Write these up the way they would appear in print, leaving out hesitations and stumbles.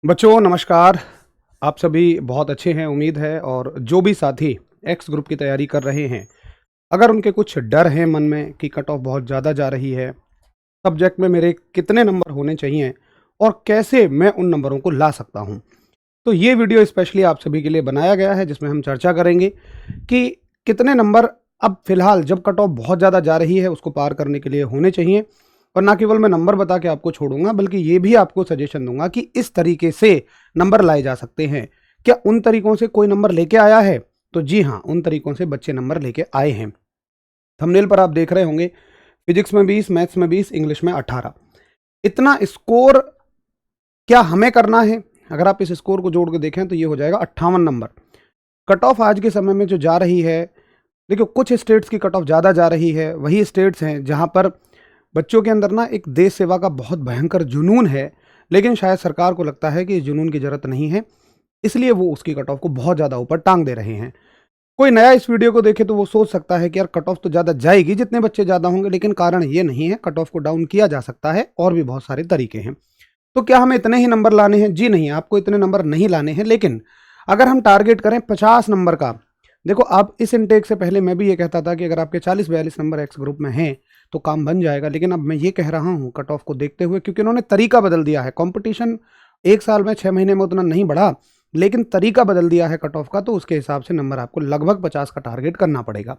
बच्चों नमस्कार। आप सभी बहुत अच्छे हैं उम्मीद है। और जो भी साथी एक्स ग्रुप की तैयारी कर रहे हैं, अगर उनके कुछ डर हैं मन में कि कट ऑफ बहुत ज़्यादा जा रही है, सब्जेक्ट में मेरे कितने नंबर होने चाहिए और कैसे मैं उन नंबरों को ला सकता हूं, तो ये वीडियो स्पेशली आप सभी के लिए बनाया गया है, जिसमें हम चर्चा करेंगे कि कितने नंबर अब फिलहाल जब कट ऑफ बहुत ज़्यादा जा रही है उसको पार करने के लिए होने चाहिए। और ना केवल मैं नंबर बता के आपको छोड़ूंगा, बल्कि ये भी आपको सजेशन दूंगा कि इस तरीके से नंबर लाए जा सकते हैं। क्या उन तरीकों से कोई नंबर लेके आया है? तो जी हाँ, उन तरीकों से बच्चे नंबर लेके आए हैं। थंबनेल पर आप देख रहे होंगे, फिजिक्स में 20, मैथ्स में 20, इंग्लिश में 18। इतना स्कोर क्या हमें करना है? अगर आप इस स्कोर को जोड़ के देखें तो ये हो जाएगा 58 नंबर। कट ऑफ आज के समय में जो जा रही है, देखो कुछ स्टेट्स की कट ऑफ ज़्यादा जा रही है, वही स्टेट्स हैं जहाँ पर बच्चों के अंदर ना एक देश सेवा का बहुत भयंकर जुनून है, लेकिन शायद सरकार को लगता है कि इस जुनून की ज़रूरत नहीं है, इसलिए वो उसकी कट ऑफ को बहुत ज़्यादा ऊपर टांग दे रहे हैं। कोई नया इस वीडियो को देखे तो वो सोच सकता है कि यार कट ऑफ तो ज़्यादा जाएगी जितने बच्चे ज़्यादा होंगे, लेकिन कारण ये नहीं है। कट ऑफ को डाउन किया जा सकता है और भी बहुत सारे तरीके हैं। तो क्या हमें इतने ही नंबर लाने हैं? जी नहीं, आपको इतने नंबर नहीं लाने हैं, लेकिन अगर हम टारगेट करें 50 नंबर का, देखो आप इस इनटेक से पहले मैं भी ये कहता था कि अगर आपके 40-42 नंबर एक्स ग्रुप में हैं तो काम बन जाएगा, लेकिन अब मैं ये कह रहा हूँ कट ऑफ को देखते हुए, क्योंकि उन्होंने तरीका बदल दिया है। कंपटीशन एक साल में 6 महीने में उतना नहीं बढ़ा, लेकिन तरीका बदल दिया है कट ऑफ का, तो उसके हिसाब से नंबर आपको लगभग 50 का टारगेट करना पड़ेगा।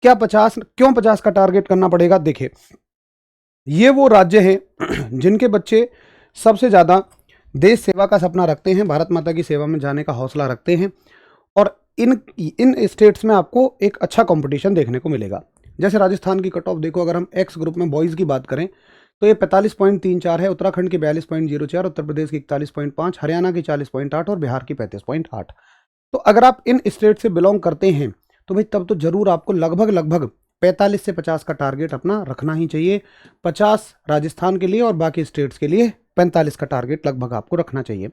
क्या 50? क्यों 50 का टारगेट करना पड़ेगा? देखिए, ये वो राज्य हैं जिनके बच्चे सबसे ज़्यादा देश सेवा का सपना रखते हैं, भारत माता की सेवा में जाने का हौसला रखते हैं, और इन इन स्टेट्स में आपको एक अच्छा कंपटीशन देखने को मिलेगा। जैसे राजस्थान की कट ऑफ देखो, अगर हम एक्स ग्रुप में बॉयज़ की बात करें तो ये 45.34 है, उत्तराखंड की 42.04, उत्तर प्रदेश की 41.5, हरियाणा की 40.8 और बिहार की 35.8। तो अगर आप इन स्टेट से बिलोंग करते हैं तो भाई तब तो जरूर आपको लगभग लगभग 45 से 50 का टारगेट अपना रखना ही चाहिए। 50 राजस्थान के लिए और बाकी स्टेट्स के लिए 45 का टारगेट लगभग आपको रखना चाहिए।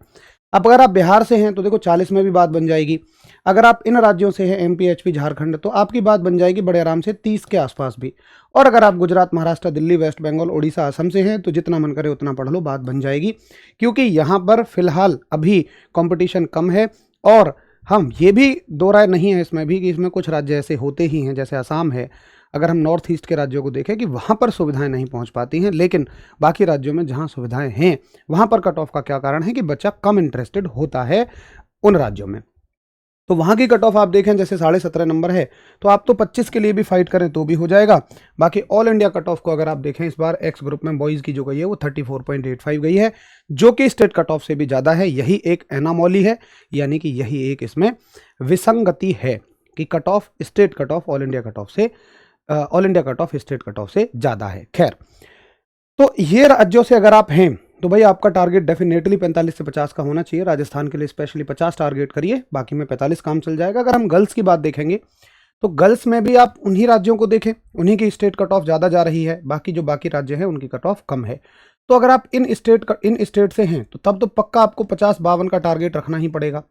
अब अगर आप बिहार से हैं तो देखो 40 में भी बात बन जाएगी। अगर आप इन राज्यों से हैं, एमपी, एचपी, झारखंड, तो आपकी बात बन जाएगी बड़े आराम से 30 के आसपास भी। और अगर आप गुजरात, महाराष्ट्र, दिल्ली, वेस्ट बंगाल, उड़ीसा, असम से हैं तो जितना मन करे उतना पढ़ लो, बात बन जाएगी। क्योंकि यहाँ पर फिलहाल अभी कंपटीशन कम है, और हम ये भी दो राय नहीं है इसमें भी कि इसमें कुछ राज्य ऐसे होते ही हैं, जैसे असम है। अगर हम नॉर्थ ईस्ट के राज्यों को देखें कि वहाँ पर सुविधाएं नहीं पहुँच पाती हैं, लेकिन बाकी राज्यों में जहाँ सुविधाएं हैं वहाँ पर कट ऑफ का क्या कारण है कि बच्चा कम इंटरेस्टेड होता है उन राज्यों में। तो वहाँ की कट ऑफ आप देखें जैसे 17.5 नंबर है, तो आप तो 25 के लिए भी फाइट करें तो भी हो जाएगा। बाकी ऑल इंडिया कट ऑफ को अगर आप देखें, इस बार एक्स ग्रुप में बॉयज़ की जो गई है वो 34.85 गई है, जो कि स्टेट कट ऑफ से भी ज़्यादा है। यही एक एनामोली है, यानी कि यही एक इसमें विसंगति है कि cut off state cut off all India cut off से all India cut off state cut off से ज़्यादा है। खैर, तो ये राज्यों से अगर आप हैं तो भाई आपका टारगेट डेफिनेटली 45 से 50 का होना चाहिए। राजस्थान के लिए स्पेशली 50 टारगेट करिए, बाकी में 45 काम चल जाएगा। अगर हम गर्ल्स की बात देखेंगे तो गर्ल्स में भी आप उन्हीं राज्यों को देखें, उन्हीं की स्टेट कट ऑफ ज़्यादा जा रही है, बाकी जो बाकी राज्य हैं उनकी कट ऑफ कम है। तो अगर आप इन स्टेट से हैं तो तब तो पक्का आपको 50-52 का टारगेट रखना ही पड़ेगा।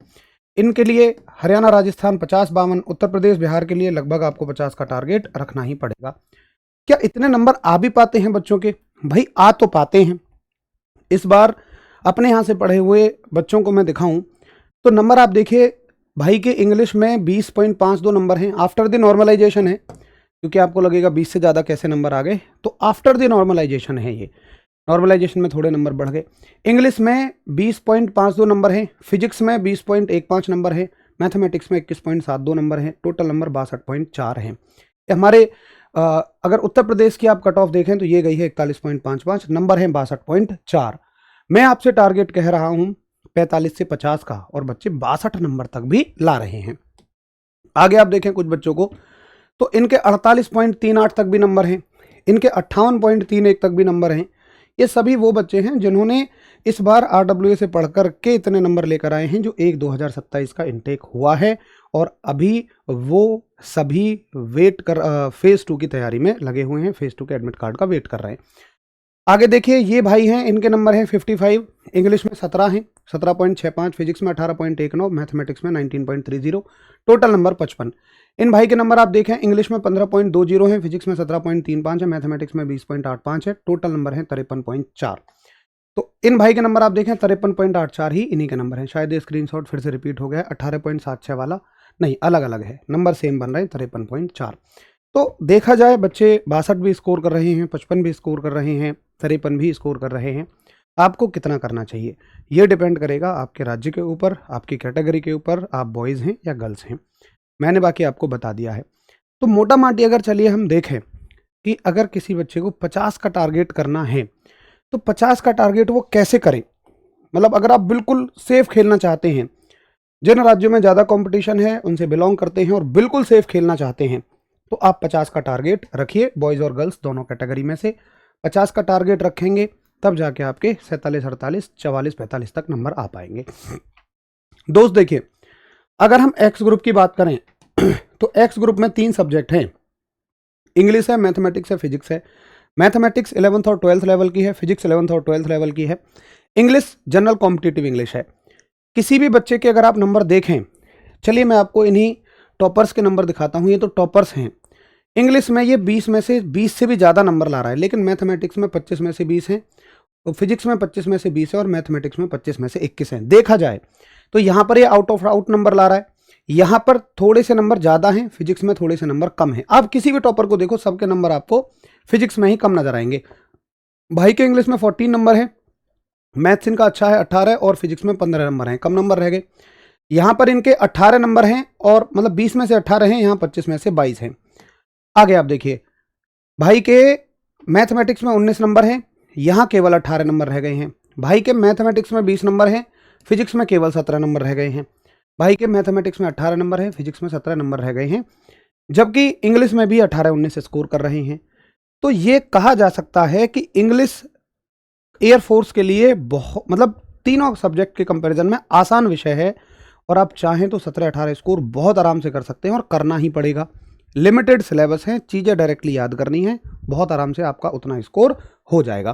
इनके लिए हरियाणा, राजस्थान 50-52, उत्तर प्रदेश, बिहार के लिए लगभग आपको 50 का टारगेट रखना ही पड़ेगा। क्या इतने नंबर आ भी पाते हैं बच्चों के? भाई आ तो पाते हैं। इस बार अपने यहाँ से पढ़े हुए बच्चों को मैं दिखाऊं तो नंबर आप देखिए, भाई के इंग्लिश में 20.52 नंबर हैं। आफ्टर द नॉर्मलाइजेशन है, क्योंकि आपको लगेगा 20 से ज़्यादा कैसे नंबर आ गए, तो आफ्टर द नॉर्मलाइजेशन है ये। नॉर्मलाइजेशन में थोड़े नंबर बढ़ गए। इंग्लिश में 20.52 नंबर हैं, फिजिक्स में 20.15 नंबर है, मैथमेटिक्स में 21.72 नंबर हैं, टोटल नंबर 62.4 हैं। हमारे अगर उत्तर प्रदेश की आप कट ऑफ देखें तो ये गई है 41.55, नंबर है 62.4। मैं आपसे टारगेट कह रहा हूं 45 से 50 का, और बच्चे 62 नंबर तक भी ला रहे हैं। आगे आप देखें कुछ बच्चों को तो इनके 48.38 तक भी नंबर हैं, इनके 58.31 तक भी नंबर हैं। ये सभी वो बच्चे हैं जिन्होंने इस बार RWA से पढ़ कर के इतने नंबर लेकर आए हैं जो 1/2027 का इनटेक हुआ है, और अभी वो सभी वेट कर फेज़ 2 की तैयारी में लगे हुए हैं, फेज़ 2 के एडमिट कार्ड का वेट कर रहे हैं। आगे देखिए, ये भाई हैं, इनके नंबर हैं 55, इंग्लिश में 17 हैं, 17.65, फिजिक्स में 18.19, मैथमेटिक्स में 19.30, टोटल नंबर 55। इन भाई के नंबर आप देखें, इंग्लिश में 15.20 है, फिजिक्स में 17.35 है, मैथमेटिक्स में 20.85 है, टोटल नंबर है 53.4। तो इन भाई के नंबर आप देखें 53.84 ही इन्हीं के नंबर हैं। शायद ये स्क्रीनशॉट फिर से रिपीट हो गया, 18.76 वाला नहीं, अलग अलग है, नंबर सेम बन रहे हैं 53.4। तो देखा जाए बच्चे 62 भी स्कोर कर रहे हैं, 55 भी स्कोर कर रहे हैं, 53 भी स्कोर कर रहे हैं। आपको कितना करना चाहिए ये डिपेंड करेगा आपके राज्य के ऊपर, आपकी कैटेगरी के ऊपर, आप बॉयज़ हैं या गर्ल्स हैं। मैंने बाकी आपको बता दिया है। तो मोटा माटी अगर चलिए हम देखें कि अगर किसी बच्चे को 50 का टारगेट करना है तो 50 का टारगेट वो कैसे करें। मतलब अगर आप बिल्कुल सेफ खेलना चाहते हैं, जिन राज्यों में ज़्यादा कंपटीशन है उनसे बिलोंग करते हैं और बिल्कुल सेफ खेलना चाहते हैं, तो आप 50 का टारगेट रखिए। बॉयज़ और गर्ल्स दोनों कैटेगरी में से 50 का टारगेट रखेंगे, तब जाके आपके 47, 48, 44, 45 तक नंबर आ पाएंगे। दोस्त देखिए, अगर हम एक्स ग्रुप की बात करें तो एक्स ग्रुप में 3 सब्जेक्ट हैं, इंग्लिश है, मैथमेटिक्स है, फिजिक्स है। मैथमेटिक्स 11th और 12th लेवल की है, फिजिक्स 11th और 12th लेवल की है, इंग्लिश जनरल कॉम्पिटिटिव इंग्लिश है। किसी भी बच्चे के अगर आप नंबर देखें, चलिए मैं आपको इन्हीं टॉपर्स के नंबर दिखाता हूँ। ये तो टॉपर्स हैं। इंग्लिश में ये 20 में से 20 से भी ज़्यादा नंबर ला रहा है, लेकिन मैथमेटिक्स में 25 में से 20 हैं, तो फिजिक्स में 25 में से 20 है और मैथमेटिक्स में 25 में से 21 हैं। देखा जाए तो यहाँ पर ये आउट ऑफ आउट नंबर ला रहा है, यहाँ पर थोड़े से नंबर ज़्यादा हैं, फिजिक्स में थोड़े से नंबर कम हैं। आप किसी भी टॉपर को देखो, सबके नंबर आपको फिजिक्स में ही कम नजर आएंगे। भाई के इंग्लिश में 14 नंबर है, मैथ्स इनका अच्छा है 18 और फिजिक्स में 15 नंबर हैं, कम नंबर रह गए। यहाँ पर इनके 18 नंबर हैं और मतलब 20 में से 18 हैं, यहाँ 25 में से 22 हैं। आगे आप देखिए, भाई के मैथमेटिक्स में 19 नंबर हैं, यहाँ केवल 18 नंबर रह गए हैं। भाई के मैथमेटिक्स में 20 नंबर हैं, फिजिक्स में केवल 17 नंबर रह गए हैं। भाई के मैथमेटिक्स में 18 नंबर है, फिजिक्स में 17 नंबर रह गए हैं, जबकि इंग्लिश में भी 18-19 स्कोर कर रहे हैं। तो ये कहा जा सकता है कि इंग्लिश एयरफोर्स के लिए बहुत मतलब तीनों सब्जेक्ट के कंपैरिजन में आसान विषय है, और आप चाहें तो 17-18 स्कोर बहुत आराम से कर सकते हैं, और करना ही पड़ेगा। लिमिटेड सिलेबस है, चीज़ें डायरेक्टली याद करनी है, बहुत आराम से आपका उतना स्कोर हो जाएगा।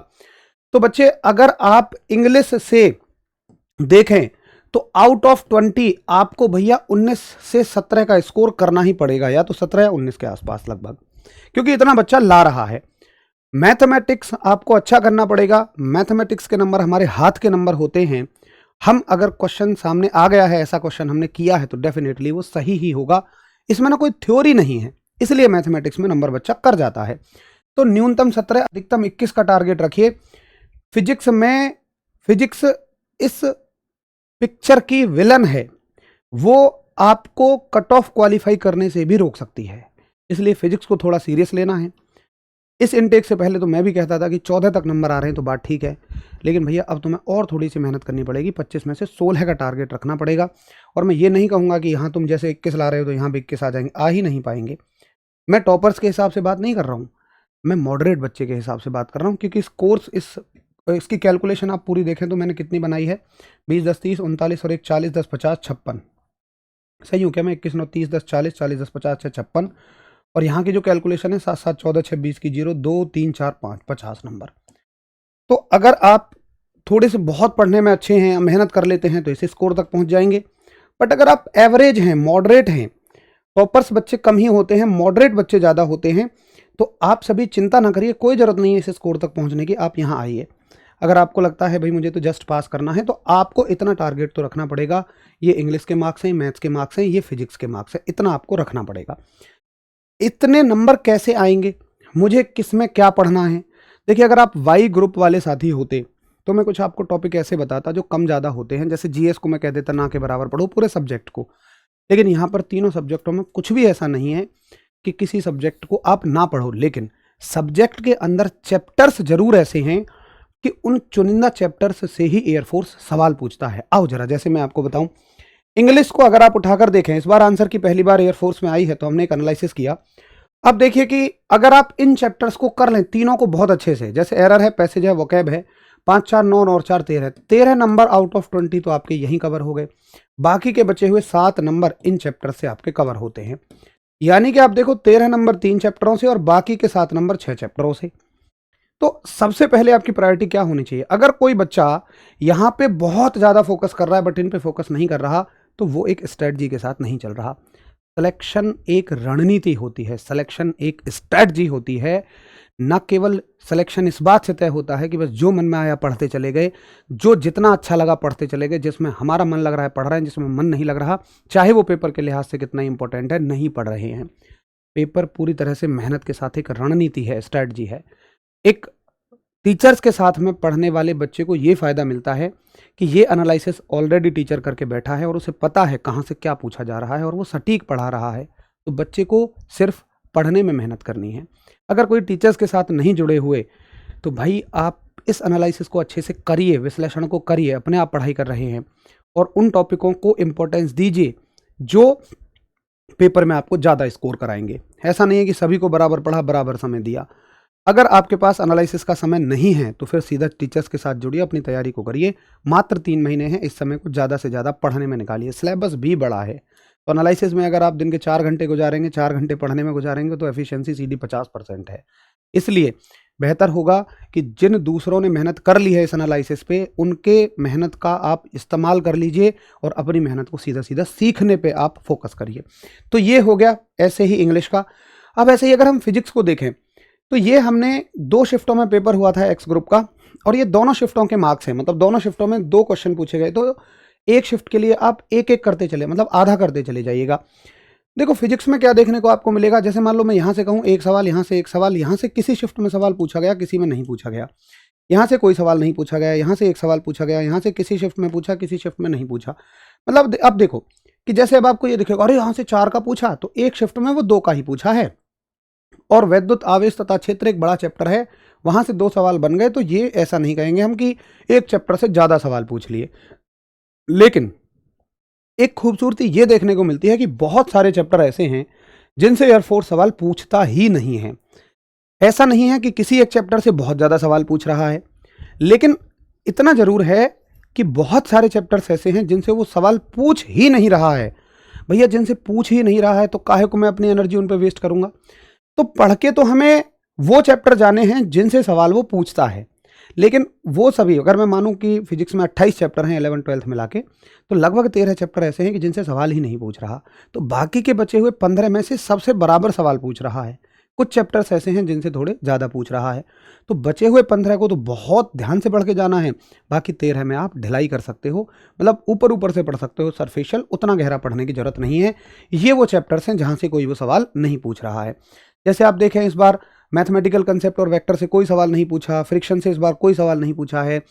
तो बच्चे अगर आप इंग्लिश से देखें तो आउट ऑफ 20 आपको भैया 19 से 17 का स्कोर करना ही पड़ेगा, या तो 17 या 19 के आसपास लगभग, क्योंकि इतना बच्चा ला रहा है। मैथमेटिक्स आपको अच्छा करना पड़ेगा। मैथमेटिक्स के नंबर हमारे हाथ के नंबर होते हैं। हम अगर क्वेश्चन सामने आ गया है, ऐसा क्वेश्चन हमने किया है, तो डेफिनेटली वो सही ही होगा, इसमें ना कोई थ्योरी नहीं है, इसलिए मैथमेटिक्स में नंबर बच्चा कर जाता है। तो न्यूनतम 17 अधिकतम 21 का टारगेट रखिए। फिजिक्स में, फिजिक्स इस पिक्चर की विलन है, वो आपको कट ऑफ क्वालिफाई करने से भी रोक सकती है, इसलिए फिजिक्स को थोड़ा सीरियस लेना है। इस इनटेक से पहले तो मैं भी कहता था कि 14 तक नंबर आ रहे हैं तो बात ठीक है, लेकिन भैया अब तुम्हें और थोड़ी सी मेहनत करनी पड़ेगी, 25 में से 16 का टारगेट रखना पड़ेगा। और मैं ये नहीं कहूँगा कि यहाँ तुम जैसे 21 ला रहे हो तो यहाँ भी 21 आ जाएंगे, आ ही नहीं पाएंगे। मैं टॉपर्स के हिसाब से बात नहीं कर रहा हूँ, मैं मॉडरेट बच्चे के हिसाब से बात कर रहा हूँ, क्योंकि इस कोर्स इसकी कैलकुलेशन आप पूरी देखें तो मैंने कितनी बनाई है, 20, 10, 30, 39 और 1, 40, 10, 50, 56। सही हूँ क्या मैं? 21, 9, 30, 10, 40, 40, 10, 50, 6, 56। और यहाँ की जो कैलकुलेशन है 7, 7, 14, 6, 20 की 0, 2, 3, 4, 5, 50 नंबर। तो अगर आप थोड़े से बहुत पढ़ने में अच्छे हैं, मेहनत कर लेते हैं, तो इस स्कोर तक पहुँच जाएंगे। बट अगर आप एवरेज हैं, मॉडरेट हैं, टॉपर्स बच्चे कम ही होते हैं, मॉडरेट बच्चे ज़्यादा होते हैं, तो आप सभी चिंता ना करिए, कोई ज़रूरत नहीं है इस स्कोर तक पहुँचने की। आप यहाँ आइए। अगर आपको लगता है भाई मुझे तो जस्ट पास करना है, तो आपको इतना टारगेट तो रखना पड़ेगा। ये इंग्लिश के मार्क्स हैं, मैथ्स के मार्क्स हैं, ये फिजिक्स के मार्क्स हैं, इतना आपको रखना पड़ेगा। इतने नंबर कैसे आएंगे, मुझे किस में क्या पढ़ना है? देखिए, अगर आप वाई ग्रुप वाले साथी होते तो मैं कुछ आपको टॉपिक ऐसे बताता जो कम ज़्यादा होते हैं, जैसे जीएस को मैं कह देता ना के बराबर पढ़ो पूरे सब्जेक्ट को। लेकिन यहाँ पर तीनों सब्जेक्टों में कुछ भी ऐसा नहीं है कि किसी सब्जेक्ट को आप ना पढ़ो, लेकिन सब्जेक्ट के अंदर चैप्टर्स जरूर ऐसे हैं कि उन चुनिंदा चैप्टर्स से ही एयरफोर्स सवाल पूछता है। आओ जरा, जैसे मैं आपको बताऊं, इंग्लिश को अगर आप उठाकर देखें, इस बार आंसर की पहली बार एयरफोर्स में आई है, तो हमने एक एनालिसिस किया। अब देखिए कि अगर आप इन चैप्टर्स को कर लें तीनों को बहुत अच्छे से, जैसे एरर है, पैसेज है, वोकैब है, 5, 4, 9 और 4, 13, 13 नंबर आउट ऑफ 20 तो आपके यहीं कवर हो गए। बाकी के बचे हुए 7 नंबर इन चैप्टर से आपके कवर होते हैं। यानी कि आप देखो 13 नंबर 3 चैप्टरों से और बाकी के 7 नंबर 6 चैप्टरों से। तो सबसे पहले आपकी प्रायोरिटी क्या होनी चाहिए? अगर कोई बच्चा यहाँ पे बहुत ज़्यादा फोकस कर रहा है बट इन पे फोकस नहीं कर रहा, तो वो एक स्ट्रेटजी के साथ नहीं चल रहा। सिलेक्शन एक रणनीति होती है, सिलेक्शन एक स्ट्रेटजी होती है। न केवल सिलेक्शन इस बात से तय होता है कि बस जो मन में आया पढ़ते चले गए, जो जितना अच्छा लगा पढ़ते चले गए, जिसमें हमारा मन लग रहा है पढ़ रहे हैं, जिसमें मन नहीं लग रहा, चाहे वो पेपर के लिहाज से कितना इंपॉर्टेंट है, नहीं पढ़ रहे हैं। पेपर पूरी तरह से मेहनत के साथ एक रणनीति है, स्ट्रैटेजी है। एक टीचर्स के साथ में पढ़ने वाले बच्चे को ये फ़ायदा मिलता है कि ये एनालिसिस ऑलरेडी टीचर करके बैठा है और उसे पता है कहाँ से क्या पूछा जा रहा है और वो सटीक पढ़ा रहा है। तो बच्चे को सिर्फ पढ़ने में मेहनत करनी है। अगर कोई टीचर्स के साथ नहीं जुड़े हुए तो भाई आप इस एनालिसिस को अच्छे से करिए, विश्लेषण को करिए, अपने आप पढ़ाई कर रहे हैं और उन टॉपिकों को इम्पोर्टेंस दीजिए जो पेपर में आपको ज़्यादा स्कोर कराएंगे। ऐसा नहीं है कि सभी को बराबर पढ़ा, बराबर समय दिया। अगर आपके पास एनालिसिस का समय नहीं है तो फिर सीधा टीचर्स के साथ जुड़िए, अपनी तैयारी को करिए। मात्र 3 महीने हैं, इस समय को ज़्यादा से ज़्यादा पढ़ने में निकालिए। सिलेबस भी बड़ा है तो एनालिसिस में अगर आप दिन के 4 घंटे गुजारेंगे, 4 घंटे पढ़ने में गुजारेंगे तो एफिशिएंसी सीधी 50% है। इसलिए बेहतर होगा कि जिन दूसरों ने मेहनत कर ली है इस एनालिसिस पे, उनके मेहनत का आप इस्तेमाल कर लीजिए और अपनी मेहनत को सीधा सीधा सीखने पे आप फोकस करिए। तो ये हो गया ऐसे ही इंग्लिश का। अब ऐसे ही अगर हम फिजिक्स को देखें तो ये हमने 2 शिफ्टों में पेपर हुआ था एक्स ग्रुप का और ये दोनों शिफ्टों के मार्क्स हैं, मतलब दोनों शिफ्टों में 2 क्वेश्चन पूछे गए। तो एक शिफ्ट के लिए आप एक एक करते चले, मतलब आधा करते चले जाइएगा। देखो फिजिक्स में क्या देखने को आपको मिलेगा, जैसे मान लो मैं यहाँ से कहूँ एक सवाल, यहाँ से एक सवाल, यहाँ से किसी शिफ्ट में सवाल पूछा गया, किसी में नहीं पूछा गया, यहाँ से कोई सवाल नहीं पूछा गया, यहाँ से एक सवाल पूछा गया, यहाँ से किसी शिफ्ट में पूछा, किसी शिफ्ट में नहीं पूछा। मतलब अब देखो कि जैसे अब आपको ये दिखेगा अरे यहाँ से 4 का पूछा तो एक शिफ्ट में वो 2 का ही पूछा है। और वैद्युत आवेश तथा क्षेत्र एक बड़ा चैप्टर है, वहां से 2 सवाल बन गए, तो ये ऐसा नहीं कहेंगे हम कि एक चैप्टर से ज़्यादा सवाल पूछ लिए। लेकिन एक खूबसूरती ये देखने को मिलती है कि बहुत सारे चैप्टर ऐसे हैं जिनसे एयरफोर्स सवाल पूछता ही नहीं है। ऐसा नहीं है कि किसी एक चैप्टर से बहुत ज़्यादा सवाल पूछ रहा है, लेकिन इतना ज़रूर है कि बहुत सारे चैप्टर्स ऐसे हैं जिनसे वो सवाल पूछ ही नहीं रहा है। भैया जिनसे पूछ ही नहीं रहा है तो काहे को मैं अपनी एनर्जी उन पर वेस्ट करूँगा। तो पढ़ के तो हमें वो चैप्टर जाने हैं जिनसे सवाल वो पूछता है, लेकिन वो सभी अगर मैं मानूं कि फिजिक्स में 28 चैप्टर हैं 11 12 मिला के, तो लगभग 13 चैप्टर ऐसे हैं कि जिनसे सवाल ही नहीं पूछ रहा। तो बाकी के बचे हुए 15 में से सबसे बराबर सवाल पूछ रहा है। कुछ चैप्टर्स ऐसे हैं जिनसे थोड़े ज़्यादा पूछ रहा है। तो बचे हुए 15 को तो बहुत ध्यान से पढ़ के जाना है, बाकी 13 में आप ढिलाई कर सकते हो, मतलब ऊपर ऊपर से पढ़ सकते हो, सरफेशियल, उतना गहरा पढ़ने की जरूरत नहीं है। ये वो चैप्टर्स हैं जहाँ से कोई वो सवाल नहीं पूछ रहा है। जैसे आप देखें इस बार मैथमेटिकल कंसेप्ट और वेक्टर से कोई सवाल नहीं पूछा, फ्रिक्शन से इस बार कोई सवाल नहीं पूछा है,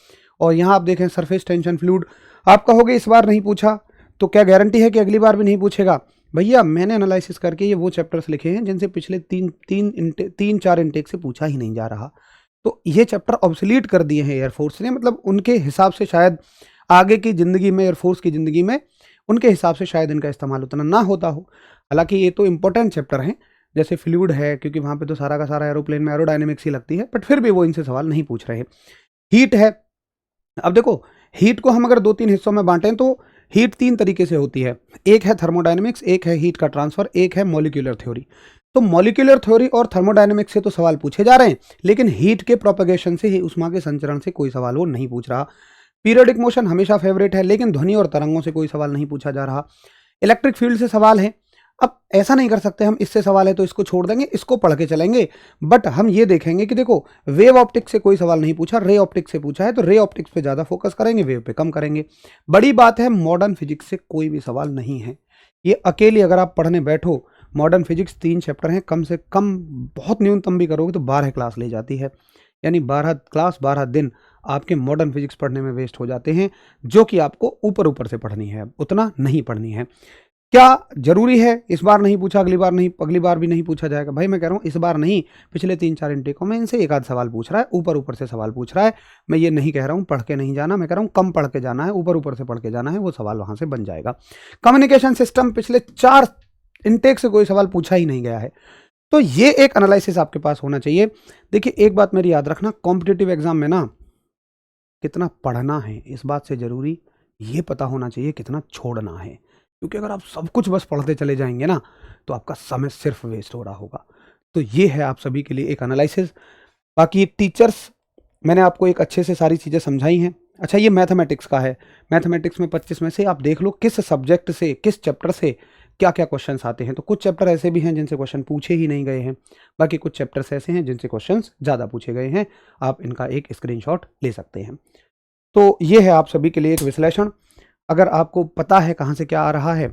और यहाँ आप देखें सरफेस टेंशन फ्लूइड, आप कहोगे इस बार नहीं पूछा तो क्या गारंटी है कि अगली बार भी नहीं पूछेगा। भैया मैंने एनालिसिस करके ये वो चैप्टर्स लिखे हैं जिनसे पिछले 3-4 इनटेक से पूछा ही नहीं जा रहा। तो ये चैप्टर ऑब्सोलीट कर दिए हैं एयरफोर्स ने, मतलब उनके हिसाब से शायद आगे की ज़िंदगी में, एयरफोर्स की ज़िंदगी में उनके हिसाब से शायद इनका इस्तेमाल उतना ना होता हो। हालांकि ये तो इंपॉर्टेंट चैप्टर हैं, जैसे फ्लूइड है, क्योंकि वहाँ पे तो सारा का सारा एरोप्लेन में एरोडायनेमिक्स ही लगती है, बट फिर भी वो इनसे सवाल नहीं पूछ रहे। हीट है, अब देखो हीट को हम अगर 2-3 हिस्सों में बांटें तो हीट 3 तरीके से होती है। एक है थर्मोडायनेमिक्स, एक है हीट का ट्रांसफर, एक है मॉलिक्यूलर थ्योरी। तो मॉलिक्यूलर थ्योरी और थर्मोडायनेमिक्स से तो सवाल पूछे जा रहे हैं, लेकिन हीट के प्रोपेगेशन से ही, ऊष्मा के संचरण से कोई सवाल वो नहीं पूछ रहा। पीरियोडिक मोशन हमेशा फेवरेट है, लेकिन ध्वनि और तरंगों से कोई सवाल नहीं पूछा जा रहा। इलेक्ट्रिक फील्ड से सवाल है, अब ऐसा नहीं कर सकते हम इससे सवाल है तो इसको छोड़ देंगे, इसको पढ़ के चलेंगे, बट हम ये देखेंगे कि देखो वेव ऑप्टिक्स से कोई सवाल नहीं पूछा, रे ऑप्टिक्स से पूछा है, तो रे ऑप्टिक्स पे ज़्यादा फोकस करेंगे, वेव पे कम करेंगे। बड़ी बात है मॉडर्न फिजिक्स से कोई भी सवाल नहीं है। ये अकेली अगर आप पढ़ने बैठो, मॉडर्न फिजिक्स 3 चैप्टर हैं, कम से कम बहुत न्यूनतम भी करोगे तो 12 क्लास ले जाती है, यानी 12 क्लास 12 दिन आपके मॉडर्न फिजिक्स पढ़ने में वेस्ट हो जाते हैं, जो कि आपको ऊपर ऊपर से पढ़नी है, उतना नहीं पढ़नी है। क्या जरूरी है इस बार नहीं पूछा अगली बार नहीं, अगली बार भी नहीं पूछा जाएगा? भाई मैं कह रहा हूँ इस बार नहीं, पिछले 3-4 इंटेकों में इनसे एक आध सवाल पूछ रहा है, ऊपर ऊपर से सवाल पूछ रहा है। मैं ये नहीं कह रहा हूँ पढ़ के नहीं जाना, मैं कह रहा हूँ कम पढ़ के जाना है, ऊपर ऊपर से पढ़ के जाना है, वो सवाल वहां से बन जाएगा। कम्युनिकेशन सिस्टम पिछले 4 इंटेक से कोई सवाल पूछा ही नहीं गया है, तो ये एक एनालिसिस आपके पास होना चाहिए। देखिए एक बात मेरी याद रखना, कॉम्पिटिटिव एग्जाम में ना कितना पढ़ना है इस बात से जरूरी ये पता होना चाहिए कितना छोड़ना है, क्योंकि अगर आप सब कुछ बस पढ़ते चले जाएंगे ना तो आपका समय सिर्फ वेस्ट हो रहा होगा। तो ये है आप सभी के लिए एक एनालिसिस। बाकी टीचर्स मैंने आपको एक अच्छे से सारी चीज़ें समझाई हैं। अच्छा ये मैथमेटिक्स का है, मैथमेटिक्स में 25 में से आप देख लो किस सब्जेक्ट से, किस चैप्टर से क्या क्या क्वेश्चंस आते हैं। तो कुछ चैप्टर ऐसे भी हैं जिनसे क्वेश्चन पूछे ही नहीं गए हैं, बाकी कुछ चैप्टर्स ऐसे हैं जिनसे क्वेश्चंस ज़्यादा पूछे गए हैं। आप इनका एक स्क्रीनशॉट ले सकते हैं। तो ये है आप सभी के लिए एक विश्लेषण। अगर आपको पता है कहाँ से क्या आ रहा है,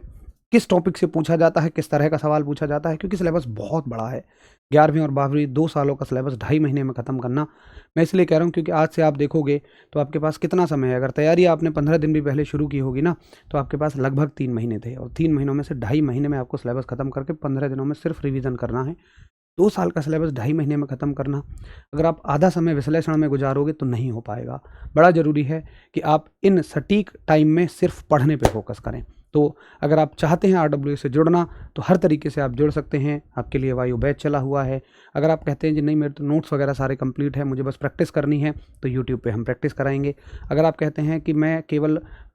किस टॉपिक से पूछा जाता है, किस तरह का सवाल पूछा जाता है, क्योंकि सिलेबस बहुत बड़ा है। 11वीं और 12वीं 2 सालों का सिलेबस 2.5 महीने में ख़त्म करना, मैं इसलिए कह रहा हूँ क्योंकि आज से आप देखोगे तो आपके पास कितना समय है। अगर तैयारी आपने 15 दिन भी पहले शुरू की होगी ना, तो आपके पास लगभग 3 महीने थे, और 3 महीनों में से 2.5 महीने में आपको सिलेबस ख़त्म करके 15 दिनों में सिर्फ रिवीजन करना है। 2 साल का सिलेबस 2.5 महीने में ख़त्म करना, अगर आप आधा समय विश्लेषण में गुजारोगे तो नहीं हो पाएगा। बड़ा ज़रूरी है कि आप इन सटीक टाइम में सिर्फ पढ़ने पे फोकस करें। तो अगर आप चाहते हैं RWA से जुड़ना तो हर तरीके से आप जुड़ सकते हैं। आपके लिए वायु बैच चला हुआ है। अगर आप कहते हैं कि नहीं मेरे तो नोट्स वगैरह सारे कंप्लीट है, मुझे बस प्रैक्टिस करनी है, तो यूट्यूब पे हम प्रैक्टिस कराएंगे। अगर आप कहते हैं कि मैं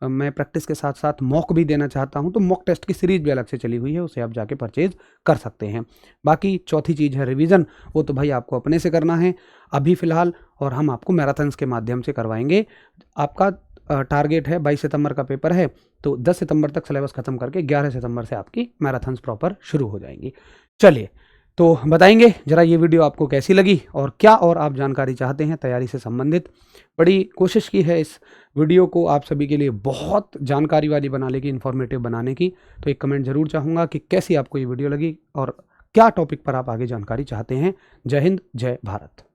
प्रैक्टिस के साथ साथ मॉक भी देना चाहता हूं, तो मॉक टेस्ट की सीरीज भी अलग से चली हुई है, उसे आप जाके परचेज कर सकते हैं। बाकी चौथी चीज़ है रिवीजन, वो तो भाई आपको अपने से करना है अभी फ़िलहाल, और हम आपको मैराथन्स के माध्यम से करवाएंगे। आपका टारगेट है 22 सितंबर का पेपर है, तो 10 सितंबर तक सिलेबस खत्म करके 11 सितंबर से आपकी मैराथन्स प्रॉपर शुरू हो जाएंगी। चलिए, तो बताएंगे जरा ये वीडियो आपको कैसी लगी और क्या और आप जानकारी चाहते हैं तैयारी से संबंधित। बड़ी कोशिश की है इस वीडियो को आप सभी के लिए बहुत जानकारी वाली बनाने की, इन्फॉर्मेटिव बनाने की। तो एक कमेंट जरूर चाहूँगा कि कैसी आपको ये वीडियो लगी और क्या टॉपिक पर आप आगे जानकारी चाहते हैं। जय हिंद, जय भारत।